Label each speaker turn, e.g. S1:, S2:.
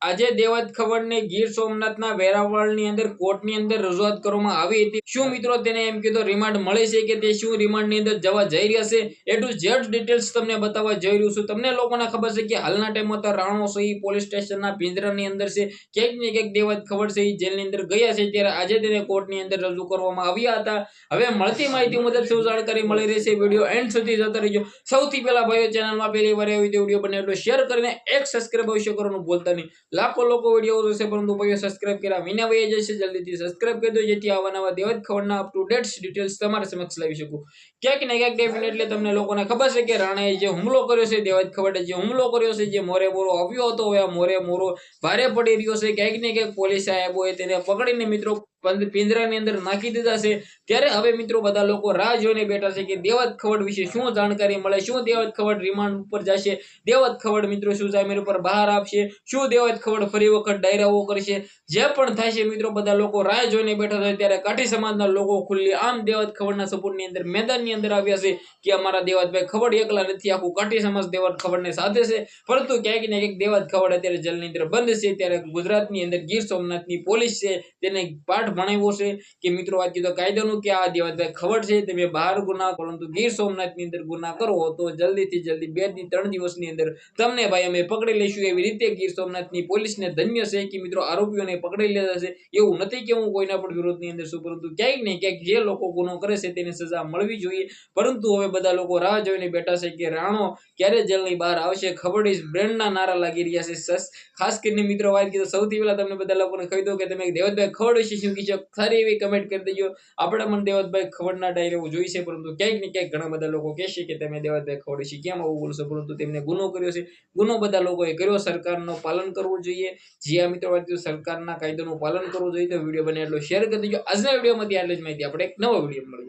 S1: આજે દેવત ખવડને ગીર સોમનાથના વેરાવળની અંદર કોર્ટની અંદર રજૂઆત કરવામાં આવી હતી। શું મિત્રો તેને એમ કીધું રિમાન્ડ મળે છે કે તે શું રિમાન્ડની અંદર જવા જઈ રહ્યા છે એ ટુ ઝેડ ડિટેલ્સ તમને બતાવવા જઈ રહ્યું છું। તમને લોકોને ખબર છે કે હાલના ટાઈમમાં તો રાણો સહી પોલીસ સ્ટેશનના પિંજરાની અંદર છે, ક્યાંક ને ક્યાંક દેવત ખવડ છે જેલની અંદર ગયા છે, ત્યારે આજે તેને કોર્ટની અંદર રજૂ કરવામાં આવ્યા હતા। હવે મળતી માહિતી મુજબ શું જાણકારી મળી રહી છે, વિડીયો એન્ડ સુધી જોતા રહેજો। સૌથી પહેલા ભાઈઓ ચેનલમાં પહેલી વાર આવી તો વિડીયો બને એટલો શેર કરીને એક સબસ્ક્રાઇબ અવશ્ય કરવાનું ભૂલતા નહીં। લાખો લોકો વિડીયો જોશે પરંતુ ભાઈઓ સબસ્ક્રાઇબ કર્યા વિના વહી જશે। જલ્દીથી સબસ્ક્રાઇબ કરી દો જેથી આવા નવા દેવત ખવડના અપ ટુ ડેટ ડિટેલ્સ તમારા સમક્ષ લાવી શકું। ક્યાંક ને ક્યાંક ડેફિનેટલી તમને લોકોને ખબર છે કે રાણાએ જે હુમલો કર્યો છે, દેવત ખવડે જે હુમલો કર્યો છે, જે મોરે મોરો આવ્યો હતો, હવે આ મોરે મોરો ભારે પડી રહ્યો છે। ક્યાંક ને ક્યાંક પોલીસ સાહેબોએ તેને પકડીને મિત્રો પિંજરાની અંદર નાખી દીધા છે। ત્યારે હવે મિત્રો બધા લોકો રાહ જોઈને બેઠા છે કે દેવત ખવડ વિશે શું જાણકારી મળે, શું દેવત ખવડ રિમાન્ડ ઉપર જશે, દેવત ખવડ મિત્રો શું જામીન ઉપર બહાર આપશે, શું દેવત ખવડ ફરી વખત ડાયરાઓ કરશે, જે પણ થાય છે મિત્રો બધા લોકો રાહ જોઈને બેઠા છે। ત્યારે કાઠી સમાજના લોકો ખુલ્લી આમ દેવત ખવડના સપોર્ટની અંદર મેદાનની અંદર આવ્યા છે કે અમારા દેવતભાઈ ખવડ એકલા નથી, આખું કાઠી સમાજ દેવત ખવડને સાથે છે। પરંતુ ક્યાંક ને ક્યાંક દેવત ખવડ અત્યારે જેલની અંદર બંધ છે, ત્યારે ગુજરાતની અંદર ગીર સોમનાથની પોલીસ છે તેને પાઠ ભણાવ્યો છે કે મિત્રો વાત કીધો કાયદાનું કે આ દેવતભાઈ ખવડ છે તમે બહાર ગુના પરંતુ ગીર સોમનાથની અંદર ગુના કરો તો જલ્દીથી જલ્દી 2 થી 3 દિવસની અંદર તમને ભાઈ અમે પકડી લઈશું। એવી રીતે ગીર સોમનાથની પોલીસને ધન્ય છે કે મિત્રો આરોપીઓને પકડી લીધા છે। એવું નથી કે હું કોઈના પણ વિરોધની અંદર છું, પરંતુ ક્યાંક ને ક્યાંક જે લોકો ગુનો કરે છે તેને સજા મળવી જોઈએ। પરંતુ હવે બધા લોકો રાહ જોઈને બેઠા છે કે રાણો ક્યારે જેલની બહાર આવશે। ખવડ ઇઝ બ્રેન્ડના નારા લાગી રહ્યા છે। ખાસ કરીને મિત્રો વાત કીધું સૌથી પહેલા તમને બધા લોકોને કહી દઉં કે તમે દેવતભાઈ ખવડ વિશે શું કીધું સારી એવી કમેન્ટ કરી દેજો। આપણે પણ દેવતભાઈ ખવડના ડાયરો જોઈ છે, પરંતુ ક્યાંક ને ક્યાંક ઘણા બધા લોકો કહેશે કે તમે દેવતભાઈ ખવડ વિશે કેમ આવું બોલશો, પરંતુ તેમને ગુનો કર્યો છે, ગુનો બધા લોકોએ કર્યો, સરકારનું પાલન કરવું જોઈએ। જે આ મિત્રો વાત સરકારના કાયદાનું પાલન કરવું જોઈએ। તો વિડીયો બને એટલો શેર કરી દેજો। આજના વિડીયોમાંથી આટલી જ માહિતી, આપણે એક નવો વિડીયો મળે।